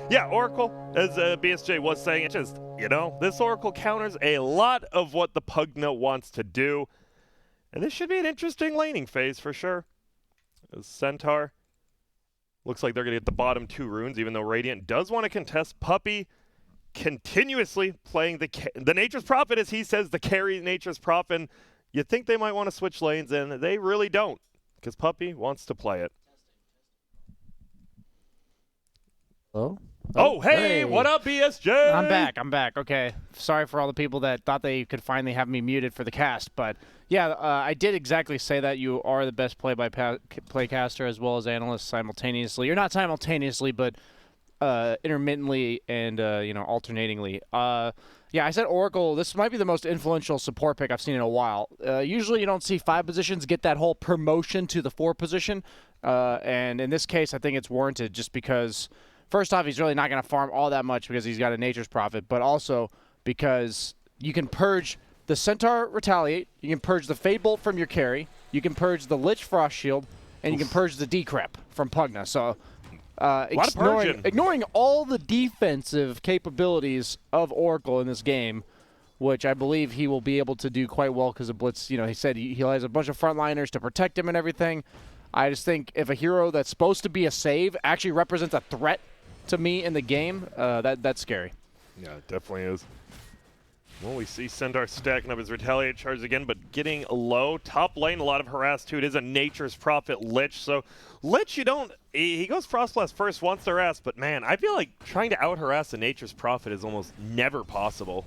Yeah, Oracle, as BSJ was saying, it just, this Oracle counters a lot of what the Pugna wants to do. And this should be an interesting laning phase for sure. As Centaur looks like they're going to get the bottom 2 runes, even though Radiant does want to contest. Puppey continuously playing the Nature's Prophet, as he says, the carry Nature's Prophet. And you think they might want to switch lanes, and they really don't, because Puppey wants to play it. Hello? Oh, hey, what up, BSJ? I'm back. Okay. Sorry for all the people that thought they could finally have me muted for the cast. But, yeah, I did exactly say that. You are the best play caster as well as analyst simultaneously. You're not simultaneously, but intermittently and, alternatingly. Yeah, I said Oracle. This might be the most influential support pick I've seen in a while. Usually you don't see 5 positions get that whole promotion to the 4 position. And in this case, I think it's warranted just because – first off, he's really not going to farm all that much because he's got a Nature's Prophet, but also because you can purge the Centaur Retaliate, you can purge the Fade Bolt from your carry, you can purge the Lich Frost Shield, and you can purge the Decrep from Pugna. So ignoring all the defensive capabilities of Oracle in this game, which I believe he will be able to do quite well because of Blitz. He said he has a bunch of frontliners to protect him and everything. I just think if a hero that's supposed to be a save actually represents a threat to me in the game, that's scary. Yeah, it definitely is. Well, we see Centaur stacking up his Retaliate charge again, but getting low. Top lane, a lot of harass too. It is a Nature's Prophet Lich. So Lich, he goes Frostblast first, wants to harass, but man, I feel like trying to out-harass a Nature's Prophet is almost never possible.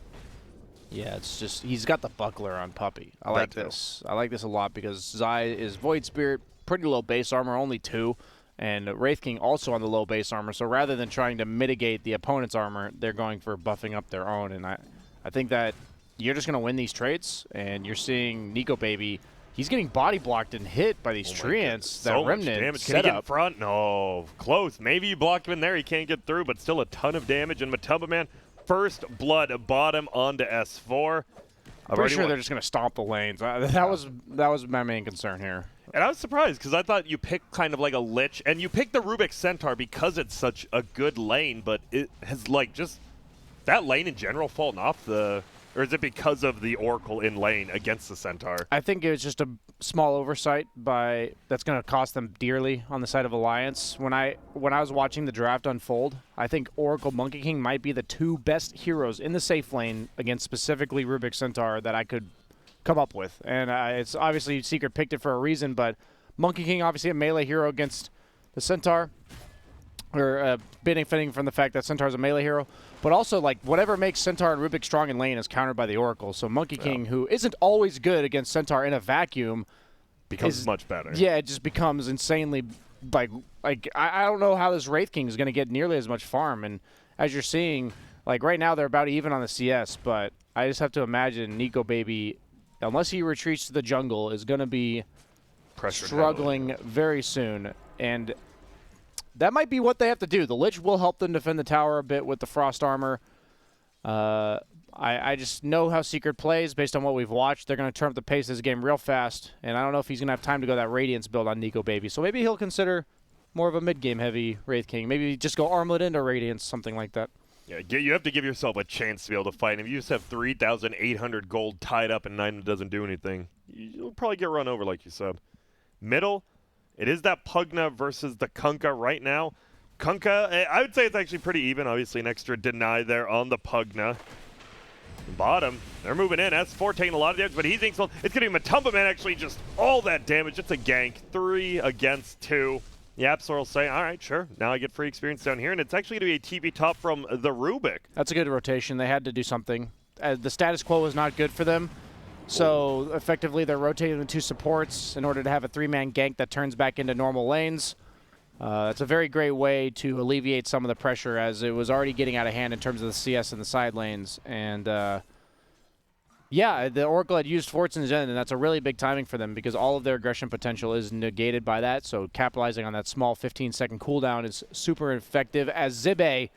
Yeah, it's just, he's got the buckler on Puppey. I like this. I like this a lot because Zai is Void Spirit, pretty low base armor, only 2. And Wraith King also on the low base armor. So rather than trying to mitigate the opponent's armor, they're going for buffing up their own. And I think that you're just going to win these trades. And you're seeing Nico Baby, he's getting body blocked and hit by these Treants. That Remnant damage. Can he get in front? No. Close. Maybe you block him in there. He can't get through, but still a ton of damage. And Matumba Man, first blood bottom onto S4. I'm pretty sure they're just going to stomp the lanes. That was my main concern here. And I was surprised because I thought you picked kind of like a Lich, and you picked the Rubik Centaur because it's such a good lane, but it has just that lane in general fallen off or is it because of the Oracle in lane against the Centaur? I think it was just a small oversight that's going to cost them dearly on the side of Alliance. When I was watching the draft unfold, I think Oracle Monkey King might be the 2 best heroes in the safe lane against specifically Rubik Centaur that I could come up with. And it's obviously Secret picked it for a reason, but Monkey King obviously a melee hero against the Centaur, or benefiting from the fact that Centaur's a melee hero, but also whatever makes Centaur and Rubik strong in lane is countered by the Oracle. So Monkey King, who isn't always good against Centaur in a vacuum, becomes much better. Yeah, it just becomes insanely I don't know how this Wraith King is going to get nearly as much farm. And as you're seeing, right now they're about even on the CS, but I just have to imagine Nico Baby, unless he retreats to the jungle, is going to be struggling very soon. And that might be what they have to do. The Lich will help them defend the tower a bit with the Frost armor. I just know how Secret plays based on what we've watched. They're going to turn up the pace of this game real fast, and I don't know if he's going to have time to go that Radiance build on Nico Baby. So maybe he'll consider more of a mid-game heavy Wraith King. Maybe just go Armlet into Radiance, something like that. Yeah, you have to give yourself a chance to be able to fight him. If you just have 3,800 gold tied up and 9 doesn't do anything, you'll probably get run over, like you said. Middle, it is that Pugna versus the Kunkka right now. Kunkka, I would say it's actually pretty even. Obviously, an extra deny there on the Pugna. Bottom, they're moving in. S4 taking a lot of damage, but he's being it's going to be Matumba Man actually just all that damage. It's a gank. 3 against 2. The Absol will say, all right, sure. Now I get free experience down here, and it's actually going to be a TP top from the Rubik. That's a good rotation. They had to do something. The status quo was not good for them. So effectively, they're rotating the 2 supports in order to have a 3-man gank that turns back into normal lanes. It's a very great way to alleviate some of the pressure, as it was already getting out of hand in terms of the CS and the side lanes. And yeah, the Oracle had used Fortune's End, and that's a really big timing for them because all of their aggression potential is negated by that. So capitalizing on that small 15-second cooldown is super effective. As Zibe,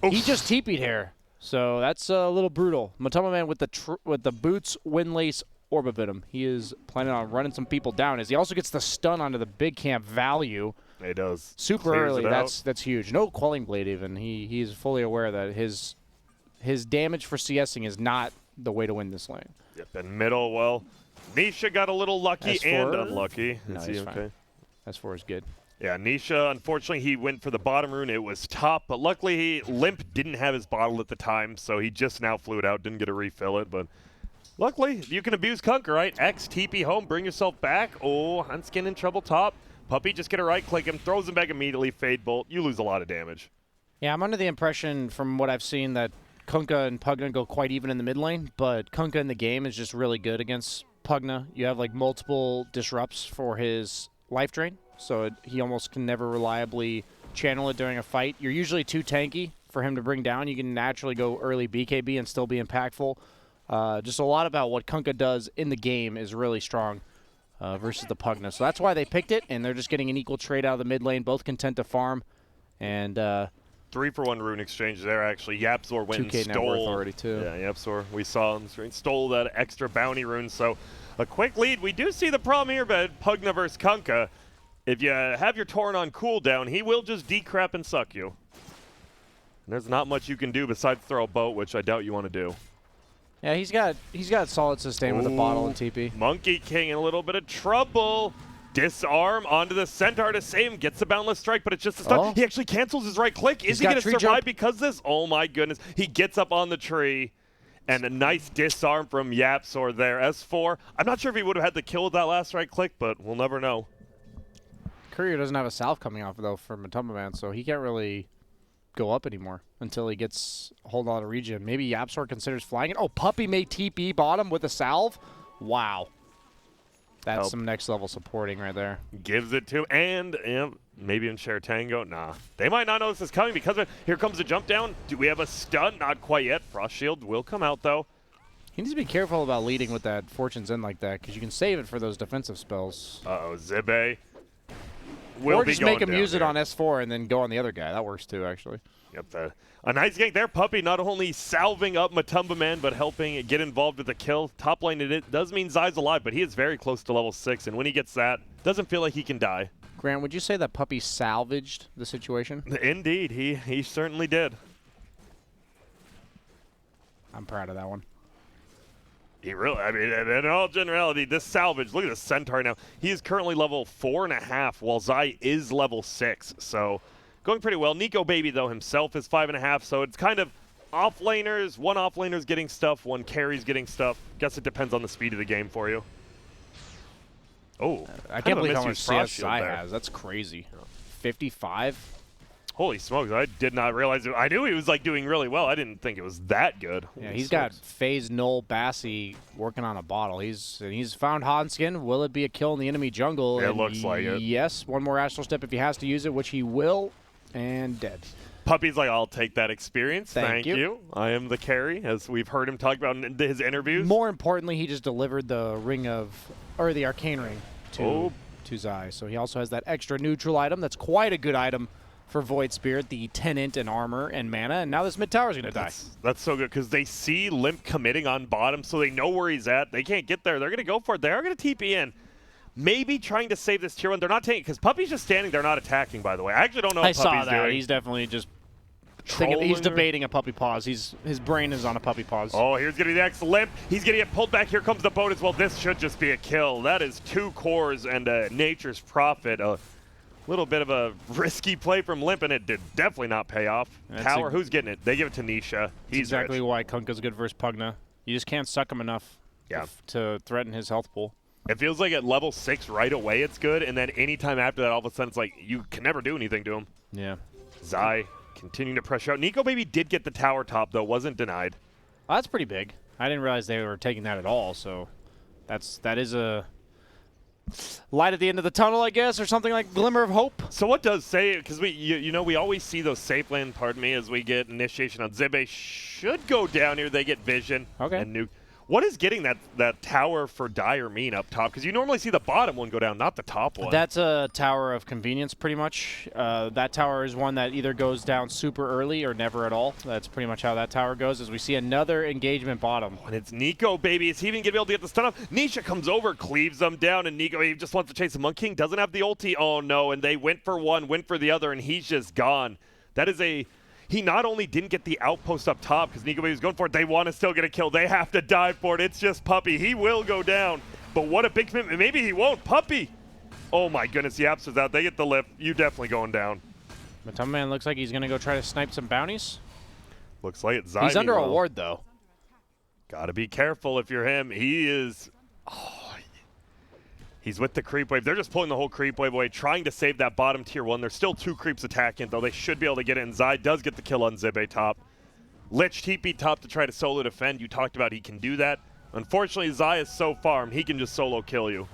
he just TP'd here. So that's a little brutal. Matumba Man with the boots, windlace, Orb of him. He is planning on running some people down as he also gets the stun onto the big camp value. He does. Super Clears early. it out. That's huge. No Quelling Blade even. He's fully aware that his damage for CSing is not the way to win this lane. Yep, and middle, well, Nisha got a little lucky and S4? unlucky. No, Is he's he fine. S4 is good. Yeah, Nisha, unfortunately, he went for the bottom rune. It was top, but luckily Limp didn't have his bottle at the time, so he just now flew it out, didn't get to refill it, but luckily, you can abuse Kunkka, right? X, TP home, bring yourself back. Oh, Huntskin in trouble top. Puppy, just get a right-click him, throws him back immediately, Fade Bolt. You lose a lot of damage. Yeah, I'm under the impression from what I've seen that Kunkka and Pugna go quite even in the mid lane, but Kunkka in the game is just really good against Pugna. You have like multiple disrupts for his life drain, so he almost can never reliably channel it during a fight. You're usually too tanky for him to bring down. You can naturally go early BKB and still be impactful. Just a lot about what Kunkka does in the game is really strong versus the Pugna. So that's why they picked it, and they're just getting an equal trade out of the mid lane, both content to farm. And 3-for-1 rune exchange there, actually. Yapzor went 2K and net worth stole. already, too. Yeah, Yapzor, we saw on the screen, stole that extra bounty rune. So a quick lead. We do see the problem here, but Pugna versus Kunkka. If you have your Torrent on cooldown, he will just decrep and suck you. And there's not much you can do besides throw a boat, which I doubt you want to do. Yeah, he's got solid sustain with a bottle and TP. Monkey King in a little bit of trouble. Disarm onto the Centaur to save him. Gets the Boundless Strike, but it's just a stun. Oh. He actually cancels his right click. Is he going to survive jump. because of this? Oh my goodness. He gets up on the tree. And a nice disarm from Yapzor there. S4. I'm not sure if he would have had the kill with that last right click, but we'll never know. Courier doesn't have a salve coming off, though, from Matumba Man, so he can't really go up anymore until he gets a hold on a regen. Maybe Yapzor considers flying it. Oh, Puppy made TP bottom with a salve? Wow. That's some next level supporting right there. Gives it to him, and maybe in share Tango. Nah. They might not know this is coming because of it. Here comes the jump down. Do we have a stun? Not quite yet. Frost Shield will come out, though. He needs to be careful about leading with that Fortune's End like that, because you can save it for those defensive spells. Uh-oh, Zibe will Or be just going make him down use it there. on S4 and then go on the other guy. That works too, actually. Yep, a nice gank there. Puppy not only salving up Matumba Man, but helping get involved with the kill. Top lane, it does mean Zai's alive, but he is very close to level 6, and when he gets that, doesn't feel like he can die. Grant, would you say that Puppy salvaged the situation? Indeed, he certainly did. I'm proud of that one. He really, I mean, in all generality, this salvage, look at the Centaur now. He is currently level 4.5, while Zai is level 6, so going pretty well. Nico Baby, though, himself is 5.5, so it's kind of off-laners. One off-laner's getting stuff, one carry's getting stuff. Guess it depends on the speed of the game for you. Oh, I can't believe how much CS Zai has. That's crazy. 55? Holy smokes, I did not realize it. I knew he was like doing really well. I didn't think it was that good. Yeah, Holy he's smokes. got FaZe Null Bassi working on a bottle. He's found Hanskin. Will it be a kill in the enemy jungle? It And looks like it. Yes, one more Astral Step if he has to use it, which he will, and dead. Puppy's like, I'll take that experience. Thank you. I am the carry, as we've heard him talk about in his interviews. More importantly, he just delivered the the Arcane Ring to Zai. So he also has that extra neutral item. That's quite a good item for Void Spirit, the Tenant and armor and mana, and now this mid tower is going to die. That's so good, because they see Limp committing on bottom, so they know where he's at. They can't get there. They're going to go for it. They are going to TP in. Maybe trying to save this tier 1. They're not taking, because Puppy's just standing there not attacking, by the way. I actually don't know what I Puppy's saw that. doing. He's definitely just Trolling he's her? debating a puppy pause. His brain is on a puppy pause. Oh, here's going to be the next Limp. He's going to get pulled back. Here comes the boat as well. This should just be a kill. That is 2 cores and Nature's Prophet. A little bit of a risky play from Limp, and it did definitely not pay off. Tower, who's getting it? They give it to Nisha. He's exactly rich. why Kunkka's good versus Pugna. You just can't suck him enough to threaten his health pool. It feels like at level 6 right away it's good, and then anytime after that, all of a sudden it's like you can never do anything to him. Yeah. Zai continuing to pressure out. Nico Baby did get the tower top, though. Wasn't denied. Oh, that's pretty big. I didn't realize they were taking that at all, so that is a light at the end of the tunnel, I guess, or something like glimmer of hope. So what does say, because we always see those safe land, pardon me, as we get initiation on Zibe. Should go down here. They get vision. Okay. And nuke. What is getting that tower for Dire mean up top? Because you normally see the bottom one go down, not the top one. That's a tower of convenience, pretty much. That tower is one that either goes down super early or never at all. That's pretty much how that tower goes, as we see another engagement bottom. And it's Nico, baby. Is he even going to be able to get the stun off? Nisha comes over, cleaves them down, and Nico, he just wants to chase the Monkey King. Doesn't have the ulti. Oh, no, and they went for one, went for the other, and he's just gone. That is a... He not only didn't get the outpost up top because Nico was going for it, they want to still get a kill. They have to dive for it. It's just Puppey. He will go down. But what a big commitment. Maybe he won't. Puppey. Oh my goodness, Yaps was out. They get the lift. You definitely going down. Matumba Man looks like he's going to go try to snipe some bounties. Looks like it's Zyme. He's under a ward, though. Gotta be careful if you're him. He is... Oh, he's with the creep wave. They're just pulling the whole creep wave away, trying to save that bottom tier 1. There's still 2 creeps attacking, though. They should be able to get it, and Zai does get the kill on Zibe top. Lich TP top to try to solo defend. You talked about he can do that. Unfortunately, Zai is so farm, he can just solo kill you.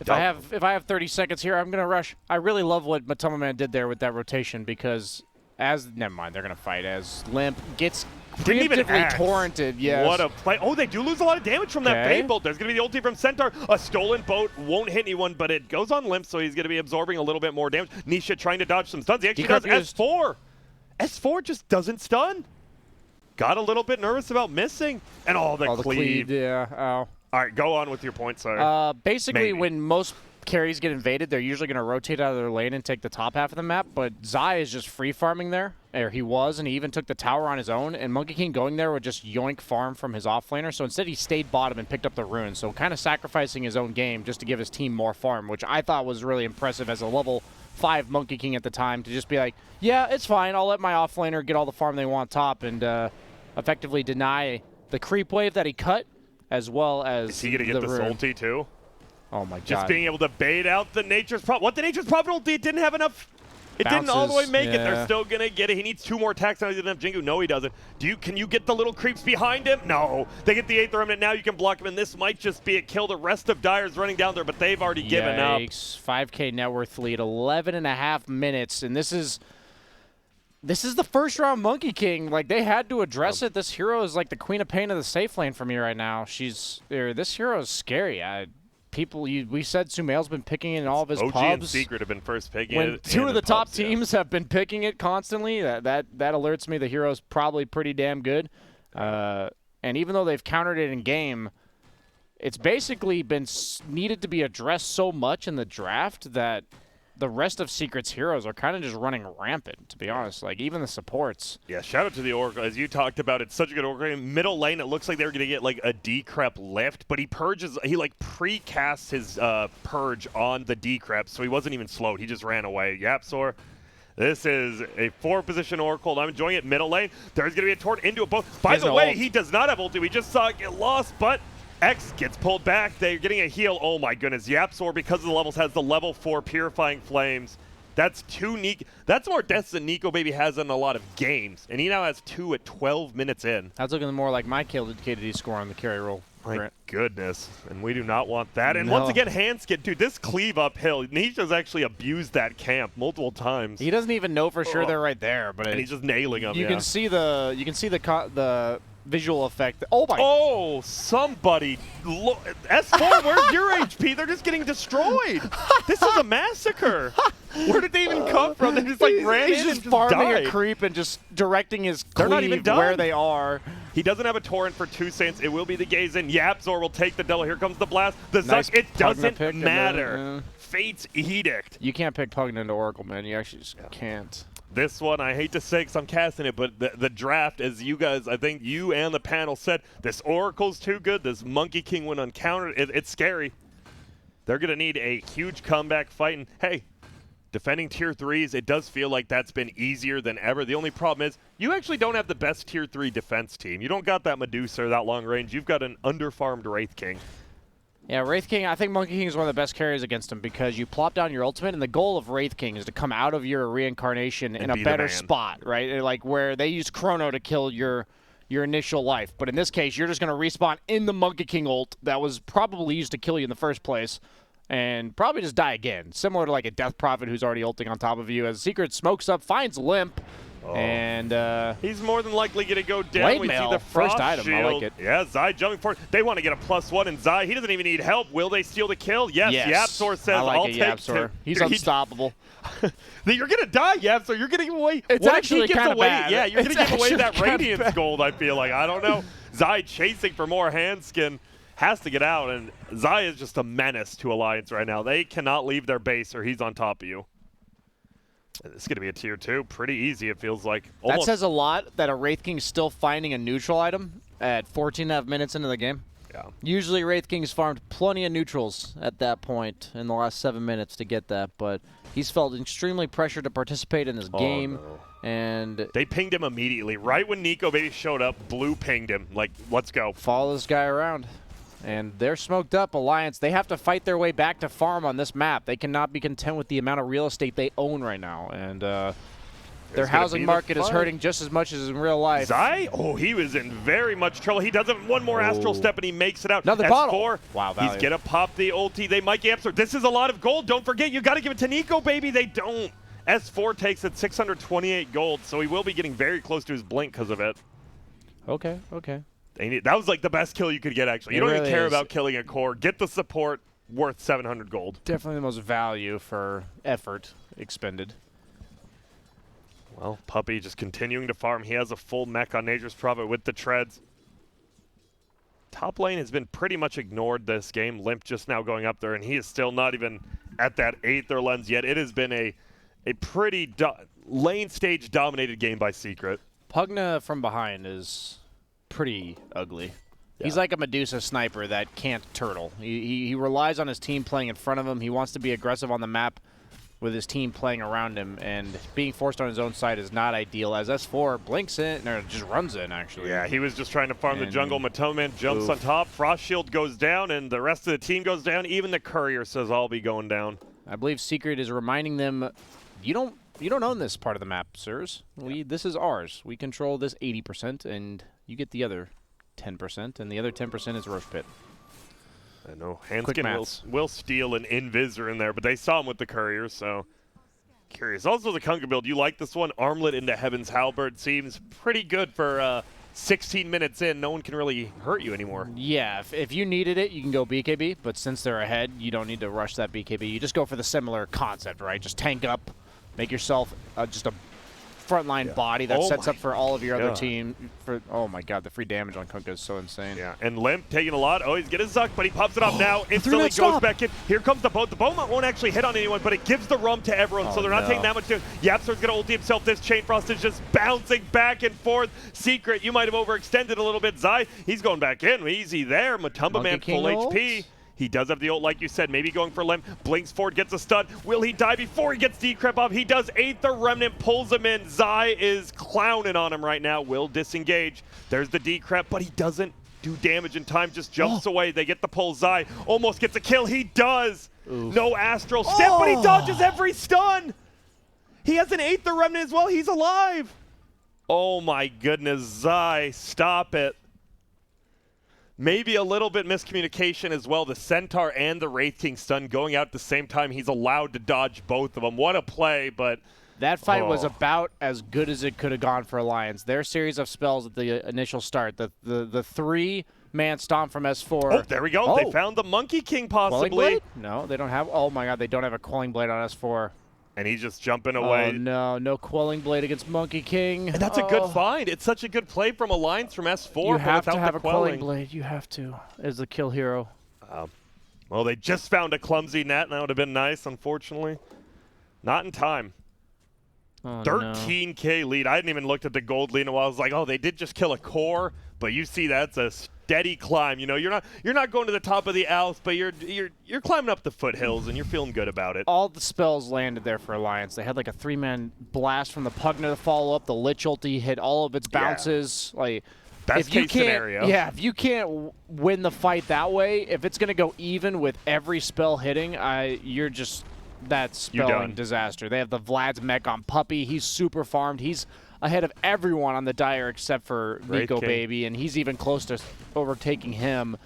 If I have 30 seconds here, I'm going to rush. I really love what Matumba Man did there with that rotation because never mind, they're going to fight as Limp gets Didn't even preemptively torrented. Yes. What a play. Oh, they do lose a lot of damage from that Fade Bolt. There's going to be the ulti from Centaur. A stolen boat won't hit anyone, but it goes on Limp, so he's going to be absorbing a little bit more damage. Nisha trying to dodge some stuns. He actually does S4. S4 just doesn't stun. Got a little bit nervous about missing. And the cleave. Yeah. Oh. All right, go on with your point, sir. Basically, when most carries get invaded, they're usually going to rotate out of their lane and take the top half of the map, but Zai is just free farming there, or he was, and he even took the tower on his own, and Monkey King going there would just yoink farm from his offlaner, so instead he stayed bottom and picked up the runes, so kind of sacrificing his own game just to give his team more farm, which I thought was really impressive as a level 5 Monkey King at the time, to just be like, yeah, it's fine, I'll let my offlaner get all the farm they want top, and effectively deny the creep wave that he cut, as well as is he going to get this ulti too? Oh my god. Just being able to bait out the Nature's Prophet. What the Nature's Prophet ulti? It didn't have enough. It didn't all the way make it. They're still going to get it. He needs 2 more attacks. Now he doesn't have Jingu. No, he doesn't. Can you get the little creeps behind him? No. They get the 8th remnant. Now you can block him, and this might just be a kill. The rest of Dire's running down there, but they've already given up. 5K net worth lead, 11.5 minutes, and this is the first round Monkey King. Like, they had to address it. This hero is like the queen of pain of the safe lane for me right now. This hero is scary. We said Sumail's been picking it in all of his OG pubs. and Secret have been first picking it. When 2 of the top pubs, teams have been picking it constantly, that alerts me the hero's probably pretty damn good. And even though they've countered it in game, it's basically been needed to be addressed so much in the draft that the rest of Secret's heroes are kind of just running rampant, to be honest. Like, even the supports. Yeah, shout out to the Oracle. As you talked about, it's such a good Oracle. Middle lane, it looks like they're going to get, like, a Decrep lift, but he pre-casts his Purge on the Decrep, so he wasn't even slowed. He just ran away. Yapsor, this is a 4-position Oracle, and I'm enjoying it. Middle lane, there's going to be a tort into a boat. By the way, he does not have ulti. We just saw it get lost, but X gets pulled back. They're getting a heal. Oh my goodness. Yapsor, because of the levels, has the level 4 Purifying Flames. That's 2 Nico. That's more deaths than Nico Baby has in a lot of games. And he now has 2 at 12 minutes in. That's looking more like my KD score on the carry roll. My goodness. And we do not want that. And once again, Handskid, dude, this cleave uphill. Nisha's actually abused that camp multiple times. He doesn't even know for sure they're right there, but he's just nailing them. You can see the visual effect. Oh my! Oh, somebody! S4, where's your HP? They're just getting destroyed. This is a massacre. Where did they even come from? They just ran in He's just and farming died. a creep and just directing his They're cleave not even done. where they are. He doesn't have a torrent for 2 Saints. It will be the gaze in. Yapzor will take the double. Here comes the blast. The Nice Zuck. It doesn't pick matter. Fate's Edict. You can't pick Pugna into Oracle, man. You actually just can't. This one, I hate to say because I'm casting it, but the draft, as you guys, I think you and the panel said, this Oracle's too good. This Monkey King went uncountered. It's scary. They're going to need a huge comeback fight. And hey, defending tier 3s, it does feel like that's been easier than ever. The only problem is you actually don't have the best tier 3 defense team. You don't got that Medusa or that long range. You've got an underfarmed Wraith King. Yeah, Wraith King, I think Monkey King is one of the best carries against him because you plop down your ultimate, and the goal of Wraith King is to come out of your reincarnation in a better spot, right? Like where they use Chrono to kill your initial life. But in this case, you're just going to respawn in the Monkey King ult that was probably used to kill you in the first place and probably just die again. Similar to like a Death Prophet who's already ulting on top of you. As Secret smokes up, finds Limp, And he's more than likely going to go down. Blade We see Mail, the first Frost item, I Shield. like it. Yeah, Zai jumping forward. They want to get a +1, and Zai, he doesn't even need help. Will they steal the kill? Yes. Yapzor says, I like I'll it, take Yapzor. He's Dude, unstoppable. You're going to die, Yapzor. You're going to give away. It's what actually if he gets kinda away? bad. Yeah, you're going to It's give away that actually kinda Radiance bad. gold, I feel like. I don't know. Zai chasing for more hand skin. Has to get out, and Zai is just a menace to Alliance right now. They cannot leave their base or he's on top of you. This is going to be a tier 2. Pretty easy, it feels like. That says a lot that a Wraith King's still finding a neutral item at 14.5 minutes into the game. Yeah. Usually Wraith King's farmed plenty of neutrals at that point in the last 7 minutes to get that, but he's felt extremely pressured to participate in this game. No. And They pinged him immediately. Right when Nico Baby showed up, Blue pinged him. Like, let's go. follow this guy around. And they're smoked up, Alliance. They have to fight their way back to farm on this map. They cannot be content with the amount of real estate they own right now. And their gonna housing be the market is fight. hurting just as much as in real life. Zai? Oh, he was in very much trouble. He does have one more Astral Step, and he makes it out. Another S4, bottle. Wow, he's value. going to pop the ulti. They might get Yapzor. This is a lot of gold. Don't forget, you got to give it to Nico, baby. They don't. S4 takes it 628 gold, so he will be getting very close to his blink because of it. Okay. That was like the best kill you could get, actually. You It don't even really care is. about killing a core. Get the support worth 700 gold. Definitely the most value for effort expended. Well, Puppy just continuing to farm. He has a full mech on Nature's Prophet with the treads. Top lane has been pretty much ignored this game. Limp just now going up there, and he is still not even at that Aether lens yet. It has been a pretty lane stage dominated game by Secret. Pugna from behind is pretty ugly. He's like a Medusa sniper that can't turtle. He relies on his team playing in front of him. He wants to be aggressive on the map with his team playing around him, and being forced on his own side is not ideal, as S4 blinks in, or just runs in, actually. Yeah, he was just trying to farm the And jungle. Matoman jumps on top. Frost Shield goes down, and the rest of the team goes down. Even the courier says, I'll be going down. I believe Secret is reminding them, you don't own this part of the map, sirs. This is ours. We control this 80%, and you get the other 10%, and the other 10% is Roche Pit. I know Quick Hanskin maths. will steal an Invisor in there, but they saw him with the courier, so curious. Also, the Kunga build, you like this one? Armlet into Heaven's Halberd seems pretty good for 16 minutes in. No one can really hurt you anymore. Yeah, if you needed it, you can go BKB, but since they're ahead, you don't need to rush that BKB. You just go for the similar concept, right? Just tank up, make yourself just a frontline body that sets up for all of your other team. Oh my god, the free damage on Kunkka is so insane. Yeah, and Limp taking a lot. Oh, he's getting Zuck, but he pops it off now. Instantly 3-minute goes stop. back in. Here comes the boat. The boat won't actually hit on anyone, but it gives the rum to everyone, so they're not taking that much damage. Yapzor's going to ulti himself. This Chain Frost is just bouncing back and forth. Secret, you might have overextended a little bit. Zai, he's going back in. Easy there. Matumba Man full HP. He does have the ult, like you said, maybe going for Limp. Blinks forward, gets a stun. Will he die before he gets decrep off? He does. Aether Remnant pulls him in. Zai is clowning on him right now. Will disengage. There's the decrep, but he doesn't do damage in time. Just jumps away. They get the pull. Zai almost gets a kill. He does. Oof. No Astral Step, but he dodges every stun. He has an Aether Remnant as well. He's alive. Oh my goodness, Zai, stop it. Maybe a little bit miscommunication as well. The Centaur and the Wraith King stun going out at the same time. He's allowed to dodge both of them. What a play, but that fight was about as good as it could have gone for Alliance. Their series of spells at the initial start, the 3-man stomp from S4. Oh, there we go. They found the Monkey King possibly. Quelling Blade? No, they don't have. Oh my god, they don't have a Quelling Blade on S4. And he's just jumping away. Oh no Quelling Blade against Monkey King. And that's a good find. It's such a good play from Alliance from S4. You have but to without have the a Quelling Blade. You have to, as the kill hero. Well, they just found a clumsy net, and that would have been nice, unfortunately. Not in time. Oh, 13K lead. I hadn't even looked at the gold lead in a while. I was like, oh, they did just kill a core, but you see that's a steady climb. You know, you're not going to the top of the Alps, but you're climbing up the foothills, and you're feeling good about it. All the spells landed there for Alliance. They had like a 3-man blast from the Pugna to follow up. The Lich ulti hit all of its bounces. Like, Best case scenario. Yeah, if you can't win the fight that way, if it's going to go even with every spell hitting, you're just that spelling disaster. They have the Vlad's mech on Puppy. He's super farmed. He's ahead of everyone on the Dire except for Nico Baby, and he's even close to overtaking him.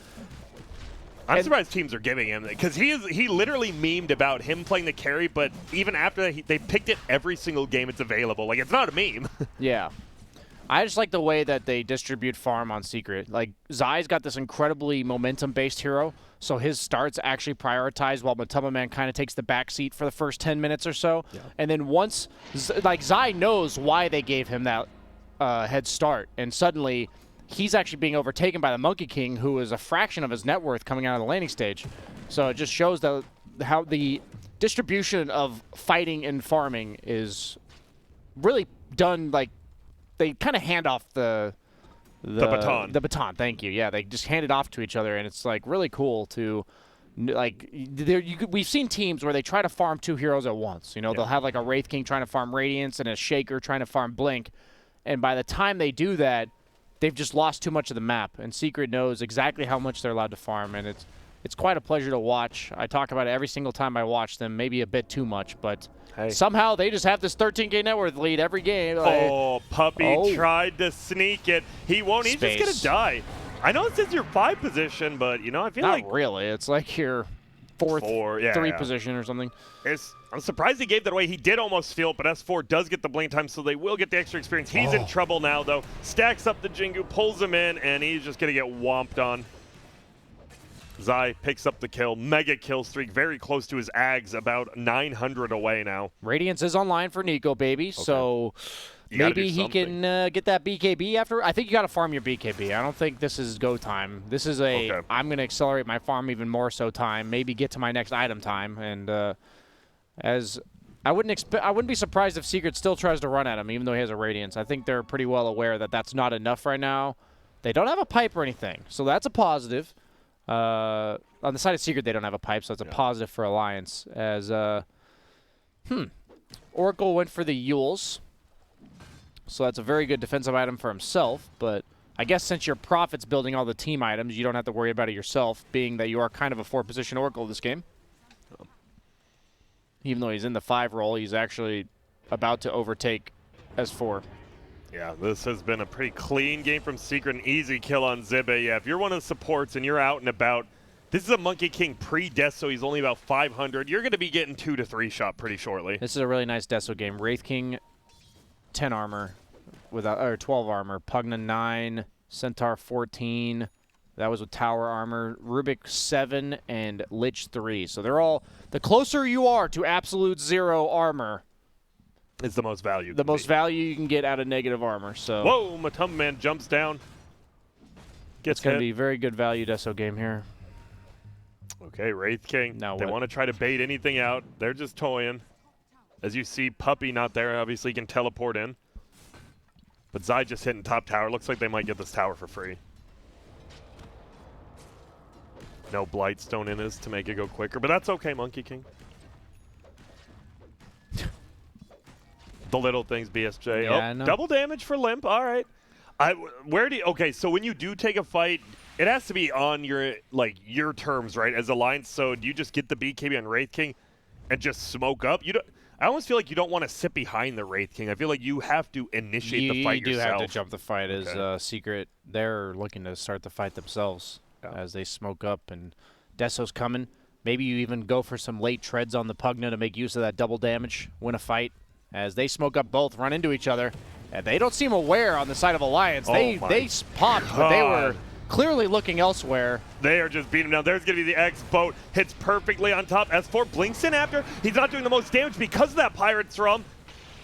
I'm surprised teams are giving him because he literally memed about him playing the carry, but even after that, they picked it every single game it's available. Like, it's not a meme. Yeah. I just like the way that they distribute farm on Secret. Like, Zai's got this incredibly momentum-based hero, so his starts actually prioritize while Matuma Man kind of takes the back seat for the first 10 minutes or so. Yeah. And then once, like, Zai knows why they gave him that head start, and suddenly he's actually being overtaken by the Monkey King, who is a fraction of his net worth coming out of the landing stage. So it just shows that how the distribution of fighting and farming is really done, like, they kind of hand off the baton. The baton, thank you. Yeah, they just hand it off to each other, and it's, like, really cool to, like, we've seen teams where they try to farm 2 heroes at once. You know, they'll have, like, a Wraith King trying to farm Radiance and a Shaker trying to farm Blink, and by the time they do that, they've just lost too much of the map, and Secret knows exactly how much they're allowed to farm, and it's quite a pleasure to watch. I talk about it every single time I watch them, maybe a bit too much, but somehow they just have this 13K net worth lead every game. Oh, Puppy tried to sneak it. He won't. He's just going to die. I know it says your 5 position, but, you know, I feel like... Not really. It's like your 4th, 3 position or something. I'm surprised he gave that away. He did almost steal it, but S4 does get the blink time, so they will get the extra experience. He's in trouble now, though. Stacks up the Jingu, pulls him in, and he's just going to get whomped on. Zai picks up the kill. Mega kill streak, very close to his Ags, about 900 away now. Radiance is online for Nico, baby, so maybe he can get that BKB after. I think you got to farm your BKB. I don't think this is go time. This is I'm going to accelerate my farm even more so time, maybe get to my next item time, and as I wouldn't be surprised if Secret still tries to run at him, even though he has a Radiance. I think they're pretty well aware that that's not enough right now. They don't have a pipe or anything, so that's a positive. On the side of Secret, they don't have a pipe, so it's a positive for Alliance. As Oracle went for the Yules, so that's a very good defensive item for himself. But I guess since your Prophet's building all the team items, you don't have to worry about it yourself, being that you are kind of a 4-position Oracle this game. Even though he's in the 5 role, he's actually about to overtake S4. Yeah, this has been a pretty clean game from Secret. An easy kill on Zibe. Yeah, if you're one of the supports and you're out and about, this is a Monkey King pre-death, so he's only about 500. You're going to be getting 2 to 3 shot pretty shortly. This is a really nice Deso game. Wraith King, 10 armor, or 12 armor. Pugna 9, Centaur 14. That was with tower armor. Rubik 7 and Lich 3. So they're all, the closer you are to absolute 0 armor, is the most value. The most value you can get out of negative armor. So whoa, Matuma Man jumps down. It's going to be very good value Deso game here. Okay, Wraith King. Now they want to try to bait anything out. They're just toying. As you see, Puppy not there. Obviously, he can teleport in. But Zai just hitting top tower. Looks like they might get this tower for free. No Blightstone in this to make it go quicker, but that's okay, Monkey King. The little things, BSJ. Yeah, double damage for Limp. All right. Okay, so when you do take a fight, it has to be on your terms, right? As Alliance. So do you just get the BKB on Wraith King and just smoke up? I almost feel like you don't want to sit behind the Wraith King. I feel like you have to initiate the fight yourself. You do have to jump the fight as Secret. They're looking to start the fight themselves as they smoke up, and Deso's coming. Maybe you even go for some late treads on the Pugna to make use of that double damage, win a fight. As they smoke up both, run into each other. And they don't seem aware on the side of Alliance. They popped, but they were clearly looking elsewhere. They are just beating him down. There's going to be the X boat. Hits perfectly on top. S4 blinks in after. He's not doing the most damage because of that Pirate's Thrum.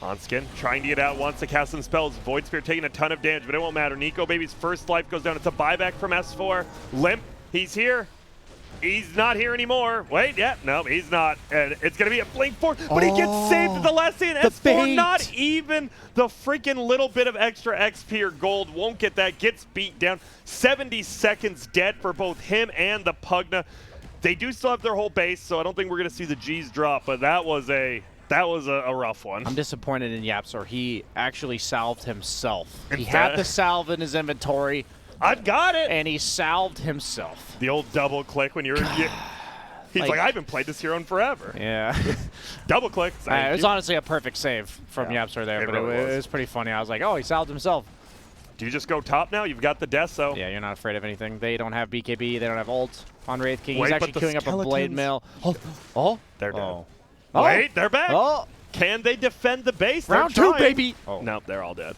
Onskin trying to get out, wants to cast some spells. Void Spear taking a ton of damage, but it won't matter. Nico Baby's first life goes down. It's a buyback from S4. Limp, he's here. He's not here anymore. Wait, no, he's not. And it's going to be a blink forward, but he gets saved at the last second. S4, bait. not even the freaking little bit of extra XP or gold. Won't get that. Gets beat down. 70 seconds dead for both him and the Pugna. They do still have their whole base, so I don't think we're going to see the G's drop, but that was a rough one. I'm disappointed in Yapsor. He actually salved himself. He had the salve in his inventory. I've got it. And he salved himself. The old double click when you're... He's like, I haven't played this hero in forever. Yeah. Double click. It was honestly a perfect save from Yapsor there, but it was pretty funny. I was like, oh, he salved himself. Do you just go top now? You've got the Deso. Yeah, you're not afraid of anything. They don't have BKB. They don't have ult on Wraith King. Wait, He's actually but the queuing up a Blade skeletons- Mail. Oh. They're dead. Oh. Wait, they're back. Oh. Can they defend the base? They're Round 2, trying. baby. Oh. Nope, they're all dead.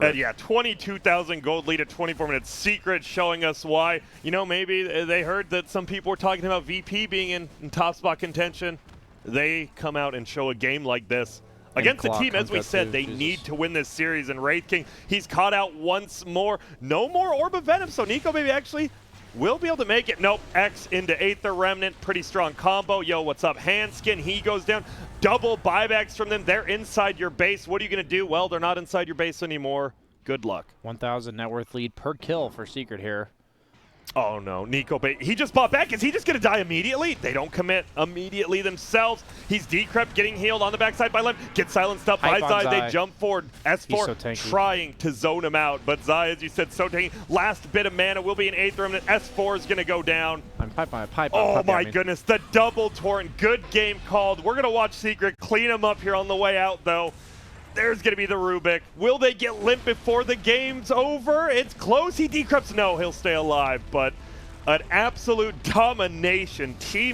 And yeah, 22,000 gold lead at 24 minutes. Secret showing us why. You know, maybe they heard that some people were talking about VP being in top spot contention. They come out and show a game like this. Against a clock team, as we comes out said, too, they Jesus. need to win this series. And Wraith King, he's caught out once more. No more Orb of Venom, so Nico maybe actually will be able to make it. Nope, X into Aether Remnant. Pretty strong combo. Yo, what's up? Handskin, he goes down. Double buybacks from them. They're inside your base. What are you going to do? Well, they're not inside your base anymore. Good luck. 1,000 net worth lead per kill for Secret here. Oh no, Nico, he just bought back. Is he just going to die immediately? They don't commit immediately themselves. He's decrept, getting healed on the backside by Lem. Gets silenced up by Hype on Zai. They Zai. jump forward. S4 so tanky. trying to zone him out. But Zai, as you said, so tanky. Last bit of mana will be an Aether Remnant. S4 is going to go down. I'm pipe. Oh my goodness, the double torrent. Good game called. We're going to watch Secret clean him up here on the way out, though. There's going to be the Rubik. Will they get limp before the game's over? It's close. He decrypts. No, he'll stay alive, but an absolute domination. Team